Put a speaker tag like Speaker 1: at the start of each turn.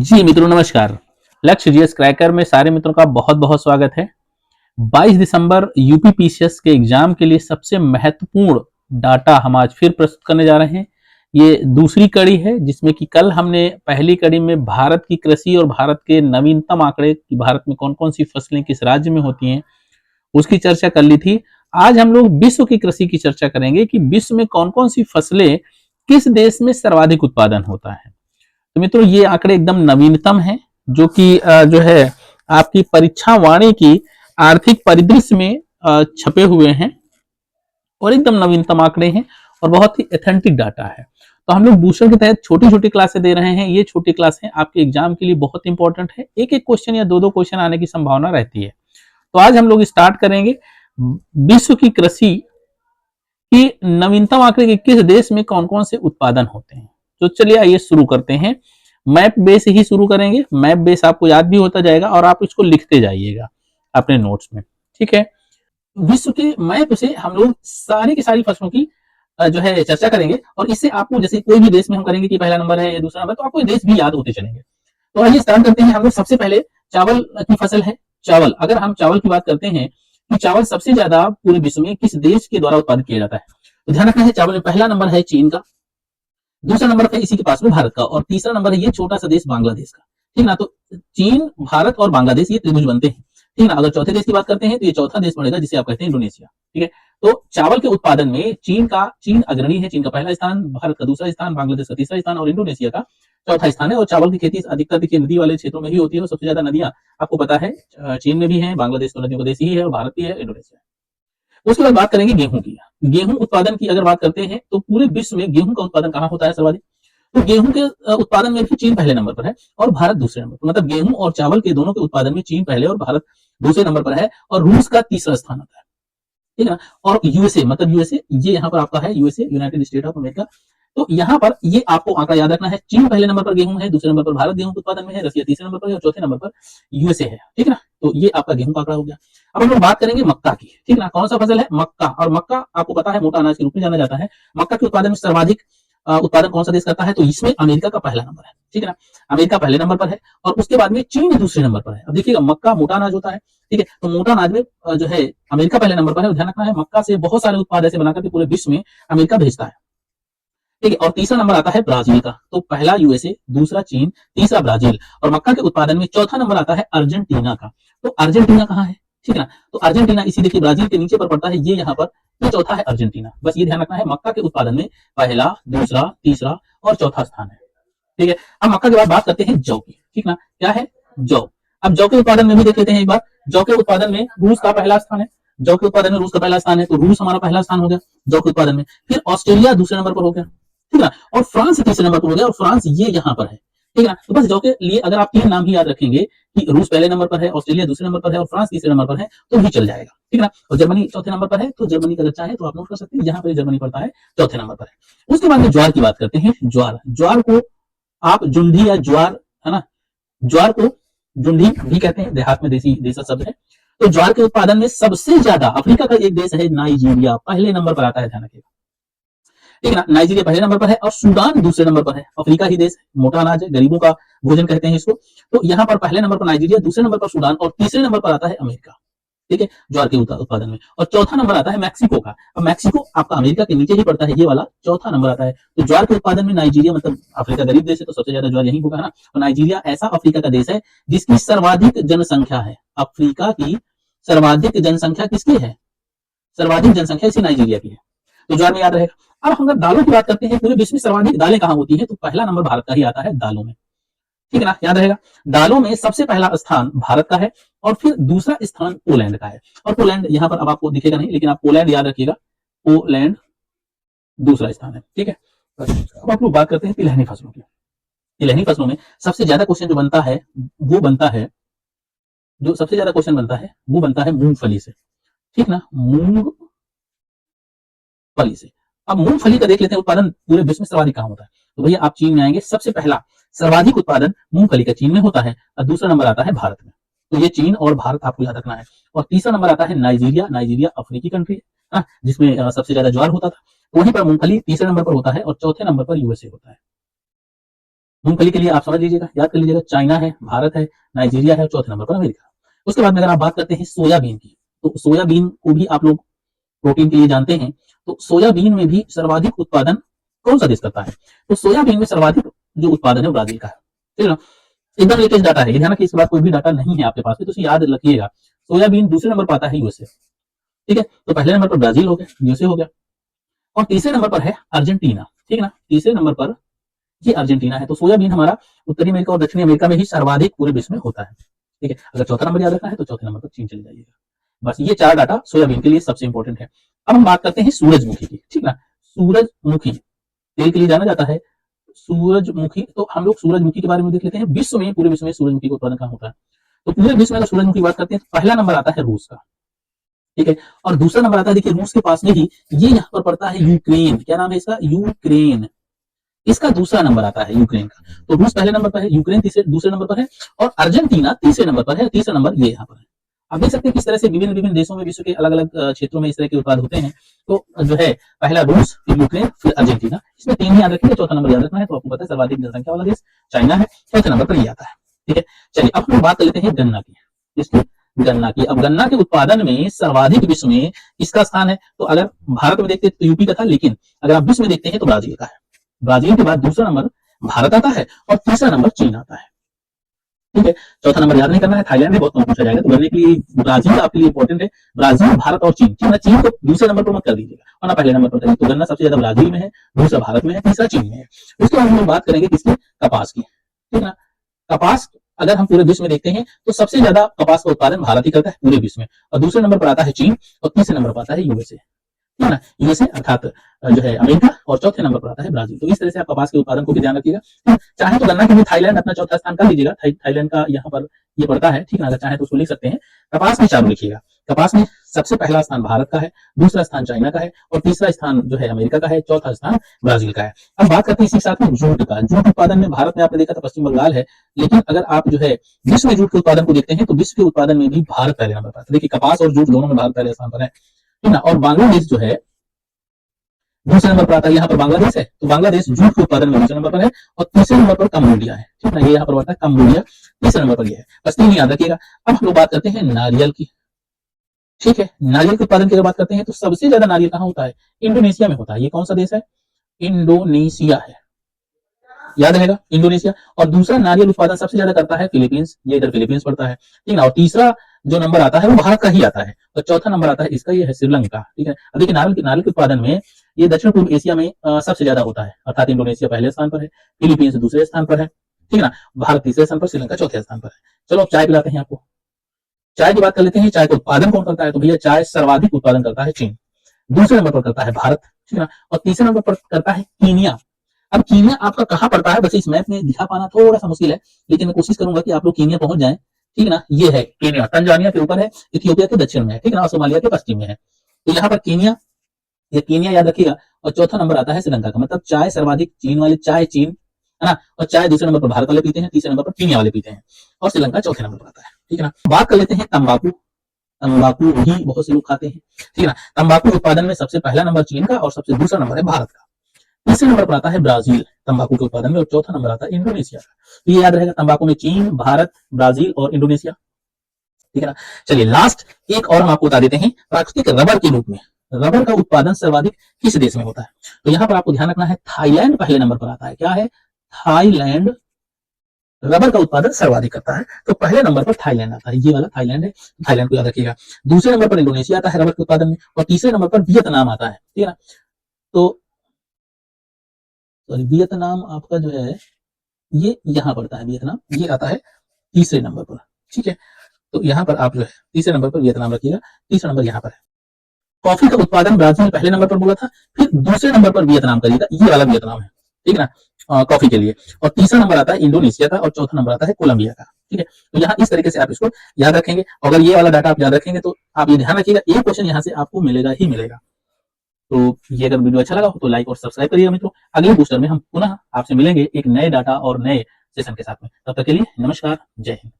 Speaker 1: जी मित्रों नमस्कार। लक्ष्य जीएस क्रैकर में सारे मित्रों का बहुत बहुत स्वागत है। 22 दिसंबर यूपी पीसीएस के एग्जाम के लिए सबसे महत्वपूर्ण डाटा हम आज फिर प्रस्तुत करने जा रहे हैं। ये दूसरी कड़ी है जिसमें कि कल हमने पहली कड़ी में भारत की कृषि और भारत के नवीनतम आंकड़े कि भारत में कौन कौन सी फसलें किस राज्य में होती हैं उसकी चर्चा कर ली थी। आज हम लोग विश्व की कृषि की चर्चा करेंगे कि विश्व में कौन कौन सी फसलें किस देश में सर्वाधिक उत्पादन होता है। तो मित्रों ये आंकड़े एकदम नवीनतम हैं जो कि जो है आपकी परीक्षा वाणी की आर्थिक परिदृश्य में छपे हुए हैं और एकदम नवीनतम आंकड़े हैं और बहुत ही ऑथेंटिक डाटा है। तो हम लोग दूसरे के तहत छोटी छोटी क्लासें दे रहे हैं। ये छोटी क्लास है आपके एग्जाम के लिए बहुत इंपॉर्टेंट है। एक एक क्वेश्चन या दो दो क्वेश्चन आने की संभावना रहती है। तो आज हम लोग स्टार्ट करेंगे विश्व की कृषि की नवीनतम आंकड़े के किस देश में कौन कौन से उत्पादन होते हैं। तो चलिए आइए शुरू करते हैं। मैप बेस ही शुरू करेंगे। मैप बेस आपको याद भी होता जाएगा और आप इसको लिखते जाइएगा अपने नोट्स में, ठीक है। विश्व के मैप से हम लोग सारी की सारी फसलों की जो है चर्चा करेंगे और इससे आपको जैसे कोई भी देश में हम करेंगे कि पहला नंबर है या दूसरा नंबर, तो आपको देश भी याद होते चलेंगे। तो आइए स्टार्ट करते हैं। हम लोग सबसे पहले चावल की फसल है चावल। अगर हम चावल की बात करते हैं कि चावल सबसे ज्यादा पूरे विश्व में किस देश के द्वारा उत्पादित किया जाता है, तो ध्यान रखना है चावल में पहला नंबर है चीन का, दूसरा नंबर है इसी के पास में भारत का और तीसरा नंबर है ये छोटा सा देश बांग्लादेश का, ठीक ना। तो चीन, भारत और बांग्लादेश ये त्रिभुज बनते हैं, ठीक ना। अगर चौथे देश की बात करते हैं तो ये चौथा देश पड़ेगा जिसे आप कहते हैं इंडोनेशिया, ठीक है। तो चावल के उत्पादन में चीन अग्रणी है। चीन का पहला स्थान, भारत का दूसरा स्थान, बांग्लादेश का तीसरा स्थान और इंडोनेशिया का चौथा स्थान है। और चावल की खेती अधिकतर देखिए नदी वाले क्षेत्रों में ही होती है और सबसे ज्यादा नदियां आपको पता है चीन में भी है, बांग्लादेश तो नदियों का देश ही है और भारत भी है, इंडोनेशिया है। उसके बाद बात करेंगे गेहूं की। गेहूं उत्पादन की अगर बात करते हैं तो पूरे विश्व में गेहूं का उत्पादन कहां होता है सर्वाधिक, तो गेहूं के उत्पादन में भी चीन पहले नंबर पर है और भारत दूसरे नंबर पर। मतलब गेहूं और चावल के दोनों के उत्पादन में चीन पहले और भारत दूसरे नंबर पर है और रूस का तीसरा स्थान आता है, ठीक है ना। और यूएसए मतलब यूएसए ये यहाँ पर आपका है, USA United state of America. तो यहाँ पर ये आपको आंकड़ा याद रखना है। चीन पहले नंबर पर गेहूं है, दूसरे नंबर पर भारत गेहूं के उत्पादन में है, रसिया तीसरे नंबर पर है और चौथे नंबर पर यूएसए है, ठीक है ना। तो ये आपका गेहूं का आंकड़ा हो गया। अब हम लोग बात करेंगे मक्का की, ठीक ना। कौन सा फसल है, मक्का। और मक्का आपको पता है मोटा अनाज के रूप में जाना जाता है। मक्का के उत्पादन में सर्वाधिक उत्पादन कौन सा देश करता है, तो इसमें अमेरिका का पहला नंबर है, ठीक है ना। अमेरिका पहले नंबर पर है और उसके बाद में चीन दूसरे नंबर पर है। अब देखिएगा मक्का मोटा अनाज होता है, ठीक है। तो मोटा अनाज में जो है अमेरिका पहले नंबर पर है। ध्यान रखना है मक्का से बहुत सारे उत्पाद ऐसे बनाकर के पूरे विश्व में अमेरिका भेजता है, ठीक है। और तीसरा नंबर आता है ब्राजील का। तो पहला यूएसए, दूसरा चीन, तीसरा ब्राजील। और मक्का के उत्पादन में चौथा नंबर आता है अर्जेंटीना का। तो अर्जेंटीना कहाँ है, ठीक है ना। तो अर्जेंटीना इसी देखिए ब्राजील के नीचे पर पड़ता है, ये यहाँ पर तो चौथा है अर्जेंटीना। बस ये ध्यान रखना है मक्का के उत्पादन में पहला, दूसरा, तीसरा और चौथा स्थान है, ठीक है। अब मक्का के बाद बात करते हैं जौ की, ठीक ना। क्या है, जौ। अब जौ के उत्पादन में भी देख लेते हैं एक बार। जौ के उत्पादन में रूस का पहला स्थान है। जौ के उत्पादन में रूस का पहला स्थान है, तो रूस हमारा पहला स्थान हो गया जौ के उत्पादन में। फिर ऑस्ट्रेलिया दूसरे नंबर पर हो गया, ठीक है। और फ्रांस तीसरे नंबर पर हो गया और फ्रांस ये यहाँ पर है, ठीक है ना। तो बस जौ के लिए अगर आप तीन नाम ही याद रखेंगे कि रूस पहले नंबर पर है, ऑस्ट्रेलिया दूसरे नंबर पर है और फ्रांस तीसरे नंबर पर है तो भी चल जाएगा, ठीक है ना। और जर्मनी चौथे नंबर पर है, तो जर्मनी का अगर चाहे तो आप नोट कर सकते हैं, यहाँ पर जर्मनी पड़ता है चौथे नंबर पर है। उसके बाद में ज्वार की बात करते हैं। ज्वार, ज्वार को आप जुंडी या ज्वार, है ना, ज्वार को जुंडी भी कहते हैं, देहात में देसी देसा शब्द है। तो ज्वार के उत्पादन में सबसे ज्यादा अफ्रीका का एक देश है नाइजीरिया, पहले नंबर पर आता है, ध्यान रखिएगा, ठीक है ना। नाइजीरिया पहले नंबर पर है और सूडान दूसरे नंबर पर है। अफ्रीका ही देश, मोटा अनाज है, गरीबों का भोजन कहते हैं इसको। तो यहाँ पर पहले नंबर पर नाइजीरिया, दूसरे नंबर पर सूडान और तीसरे नंबर पर आता है अमेरिका, ठीक है, ज्वार के उत्पादन में। और चौथा नंबर आता है मैक्सिको का। अब मैक्सिको आपका अमेरिका के नीचे ही पड़ता है, ये वाला चौथा नंबर आता है। तो ज्वार के उत्पादन में नाइजीरिया, मतलब अफ्रीका गरीब देश है तो सबसे ज्यादा ज्वार यही होगा, है ना। तो नाइजीरिया ऐसा अफ्रीका का देश है जिसकी सर्वाधिक जनसंख्या है। अफ्रीका की सर्वाधिक जनसंख्या किसकी है, सर्वाधिक जनसंख्या इसी नाइजीरिया की है। तो ज्वार में याद रहेगा। अब हम अगर दालों की बात करते हैं, पूरे विश्व में सर्वाधिक दालें कहां होती हैं, तो पहला नंबर भारत का ही आता है दालों में, ठीक है ना, याद रहेगा। दालों में सबसे पहला स्थान भारत का है और फिर दूसरा स्थान पोलैंड का है। और पोलैंड यहाँ पर अब आपको दिखेगा नहीं, लेकिन आप पोलैंड याद रखिएगा, पोलैंड दूसरा स्थान है, ठीक है। अब आप लोग बात करते हैं तिलहनी फसलों की। तिलहनी फसलों में सबसे ज्यादा क्वेश्चन जो बनता है वो बनता है, जो सबसे ज्यादा क्वेश्चन बनता है वो बनता है मूंगफली से, ठीक ना, मूंगफली से। अब मूंगफली का देख लेते हैं उत्पादन पूरे विश्व में सर्वाधिक कहां होता है। तो भैया आप चीन में आएंगे, सबसे पहला सर्वाधिक उत्पादन मूंगफली का चीन में होता है और दूसरा नंबर आता है भारत में। तो ये चीन और भारत आपको याद रखना है। और तीसरा नंबर आता है नाइजीरिया। नाइजीरिया अफ्रीकी कंट्री है, जिसमें सबसे ज्यादा ज्वार होता था। वहीं पर मूंगफली तीसरे नंबर पर होता है और चौथे नंबर पर यूएसए होता है। मूंगफली के लिए आप समझ लीजिएगा, याद कर लीजिएगा, चाइना है, भारत है, नाइजीरिया है, चौथे नंबर पर अमेरिका। उसके बाद में अगर आप बात करते हैं सोयाबीन की, तो सोयाबीन को भी आप लोग प्रोटीन के लिए जानते हैं, तो सोयाबीन में भी सर्वाधिक उत्पादन कौन सा देश करता है? तो सोयाबीन में सर्वाधिक जो उत्पादन है ब्राजील का है, ठीक है ना। एकदम लेटेस्ट डाटा है, ध्यान रखिए, इसके बाद कोई भी डाटा नहीं है आपके पास में, तो याद रखिएगा। सोयाबीन दूसरे नंबर पर आता है यूएसए, ठीक है। तो पहले नंबर पर ब्राजील हो गया, यूएसए हो गया, और तीसरे नंबर पर है अर्जेंटीना, ठीक है ना। तीसरे नंबर पर ये अर्जेंटीना है। तो सोयाबीन हमारा उत्तरी अमेरिका और दक्षिणी अमेरिका में ही सर्वाधिक पूरे विश्व में होता है, ठीक है। अगर चौथा नंबर याद रखना है तो चौथे नंबर पर चीन चले जाइएगा। बस ये 4 डाटा सोयाबीन के लिए सबसे इंपॉर्टेंट है। अब हम बात करते हैं सूरजमुखी की, ठीक ना। सूरजमुखी तेल के लिए जाना जाता है सूरजमुखी, तो हम लोग सूरजमुखी के बारे में देख लेते हैं। विश्व में, पूरे विश्व में सूरजमुखी का उत्पादन कहाँ होता है? तो पूरे विश्व में अगर सूरजमुखी की बात करते हैं तो पहला नंबर आता है रूस का, ठीक है। और दूसरा नंबर आता है, देखिए रूस के पास में ही ये यहाँ पर पड़ता है यूक्रेन, क्या नाम है इसका? यूक्रेन। इसका दूसरा नंबर आता है यूक्रेन का। तो रूस पहले नंबर पर है, यूक्रेन दूसरे नंबर पर है, और अर्जेंटीना तीसरे नंबर पर है। तीसरा नंबर ये यहाँ पर है। आप देख सकते हैं किस तरह से विभिन्न विभिन्न देशों में, विश्व के अलग अलग क्षेत्रों में इस तरह के उत्पाद होते हैं। तो जो है पहला रूस, फिर यूक्रेन, फिर अर्जेंटीना, इसमें 3 ही याद रखिए, चौथा नंबर याद रखना है। तो आपको पता है सर्वाधिक जनसंख्या वाला देश चाइना है, चौथे नंबर पर ये आता है, ठीक है। चलिए अब हम बात कर लेते हैं गन्ना की, इसकी गन्ना की। अब गन्ना के उत्पादन में सर्वाधिक विश्व में किसका स्थान है? तो अगर भारत में देखते हैं तो यूपी का था, लेकिन अगर आप विश्व में देखते हैं तो ब्राजील का है। ब्राजील के बाद दूसरा नंबर भारत आता है और तीसरा नंबर चीन आता है, ठीक है। चौथा नंबर याद नहीं करना है, थाईलैंड में बहुत कम पूछा जाएगा, तो गन्ने के लिए ब्राजील आपके लिए इंपॉर्टेंट है। ब्राजील, भारत और चीन, ठीक है। चीन को दूसरे नंबर पर मत कर दीजिएगा, और ना पहले नंबर पर करिए। तो गन्ना सबसे ज्यादा ब्राजील में है, दूसरा भारत में है, तीसरा चीन में है। उसके बाद हम बात करेंगे किसकी? कपास की, ठीक है ना। कपास अगर हम पूरे विश्व में देखते हैं तो सबसे ज्यादा कपास का उत्पादन भारत ही करता है पूरे विश्व में, और दूसरे नंबर पर आता है चीन, और तीसरे नंबर पर आता है यूएसए, ठीक है ना। यूएसए अर्थात जो है अमेरिका, और चौथे नंबर पर आता है ब्राजील। तो इस तरह से आप कपास के उत्पादन को भी ध्यान रखिएगा। चाहे तो गन्ना के लिए थाईलैंड अपना चौथा स्थान कर लीजिएगा, थाईलैंड का यहाँ पर ये पड़ता है, ठीक है। अगर चाहे तो उसको लिख सकते हैं। कपास में चारों लिखिएगा। कपास में सबसे पहला स्थान भारत का है, दूसरा स्थान चाइना का है, और तीसरा स्थान जो है अमेरिका का है, चौथा स्थान ब्राजील का है। अब बात करते हैं इसी साथ में जूट का। जूट उत्पादन में भारत में आपने देखा था पश्चिम बंगाल है, लेकिन अगर आप जो है विश्व में जूट के उत्पादन को देखते हैं तो विश्व के उत्पादन में भी भारत पहले नंबर पर है। देखिए कपास और जूट दोनों में भारत पहले स्थान पर है, ठीक है। और बांग्लादेश जो है दूसरे नंबर पर आता है। यहाँ पर बांग्लादेश है, तो बांग्लादेश जूट के उत्पादन में दूसरे नंबर पर है, और तीसरे नंबर पर कम्बोडिया है, ठीक है। ये यहाँ पर आता है कम्बोडिया, तीसरे नंबर पर ये है। बस 3 याद रखिएगा। अब हम लोग बात करते हैं नारियल की, ठीक है। नारियल के उत्पादन की अगर बात करते हैं तो सबसे ज्यादा नारियल कहाँ होता है? इंडोनेशिया में होता है। ये कौन सा देश है? इंडोनेशिया है, याद रहेगा, इंडोनेशिया। और दूसरा नारियल उत्पादन सबसे ज्यादा करता है फिलीपींस, ये इधर फिलीपींस पड़ता है, ठीक है। और तीसरा जो नंबर आता है वो भारत का ही आता है, और चौथा नंबर आता है इसका, ये है श्रीलंका, ठीक है। अब देखिए नारियल के उत्पादन में ये दक्षिण पूर्व एशिया में सबसे ज्यादा होता है, अर्थात इंडोनेशिया पहले स्थान पर है, फिलीपींस दूसरे स्थान पर है, ठीक है ना। भारत तीसरे स्थान पर, श्रीलंका चौथे स्थान पर है। चलो अब चाय पिलाते हैं आपको। चाय की बात कर लेते हैं। चाय का उत्पादन कौन करता है? तो भैया चाय सर्वाधिक उत्पादन करता है चीन, दूसरे नंबर पर करता है भारत, ठीक है ना। और तीसरे नंबर पर करता है कीनिया। अब कीनिया आपका कहाँ पड़ता है? वैसे इस मैप में दिखा पाना थोड़ा सा मुश्किल है, लेकिन मैं कोशिश करूंगा कि आप लोग कीनिया पहुंच जाएं, ठीक है ना। ये है कीनिया, तंजानिया के ऊपर है, इथियोपिया के दक्षिण में है, ठीक है ना, और सोमालिया के पश्चिम में है। तो यहाँ पर कीनिया, ये कीनिया याद रखिएगा। और चौथा नंबर आता है श्रीलंका का। मतलब चाय सर्वाधिक चीन वाले, चाय चीन है ना, और चाय दूसरे नंबर पर भारत वाले पीते हैं, तीसरे नंबर पर कीनिया वाले पीते हैं, और श्रीलंका चौथे नंबर पर आता है, ठीक है ना। बात कर लेते हैं तंबाकू। तंबाकू भी बहुत से लोग खाते हैं, ठीक है ना। तंबाकू उत्पादन में सबसे पहला नंबर चीन का, और सबसे दूसरा नंबर है भारत का। तीसरे नंबर पर आता है ब्राजील तंबाकू के उत्पादन में, और चौथा नंबर आता है इंडोनेशिया का। ये याद रहेगा, तंबाकू में चीन, भारत, ब्राजील और इंडोनेशिया, ठीक है ना। चलिए लास्ट एक और हम आपको बता देते हैं, प्राकृतिक रबर के रूप में रबर का उत्पादन सर्वाधिक किस देश में होता है? तो यहाँ पर आपको ध्यान रखना है, थाईलैंड पहले नंबर पर आता है। क्या है? थाईलैंड रबर का उत्पादन सर्वाधिक करता है, तो पहले नंबर पर थाईलैंड आता है। ये वाला थाईलैंड है, थाईलैंड को याद रखिएगा। दूसरे नंबर पर इंडोनेशिया आता है रबर के उत्पादन में, और तीसरे नंबर पर वियतनाम आता है, ठीक है ना। तो सॉरी, वियतनाम आपका जो है ये यहाँ पड़ता है, वियतनाम ये आता है तीसरे नंबर पर, ठीक है। तो यहाँ पर आप जो है तीसरे नंबर पर वियतनाम रखिएगा, तीसरा नंबर यहाँ पर है। कॉफी का उत्पादन ब्राजील पहले नंबर पर बोला था, फिर दूसरे नंबर पर वियतनाम करिएगा, ये वाला वियतनाम है, ठीक है ना, कॉफी के लिए। और तीसरा नंबर आता है इंडोनेशिया का, और चौथा नंबर आता है कोलंबिया का, ठीक है। तो यहाँ इस तरीके से आप इसको याद रखेंगे। अगर ये वाला डाटा आप याद रखेंगे तो आप ये ध्यान रखिएगा, एक क्वेश्चन यहाँ से आपको मिलेगा ही मिलेगा। तो ये अगर वीडियो अच्छा लगा हो तो लाइक और सब्सक्राइब करिएगा मित्रों। अगले बूस्टर में हम पुनः आपसे मिलेंगे एक नए डाटा और नए सेशन के साथ में। तब तक के लिए नमस्कार, जय हिंद।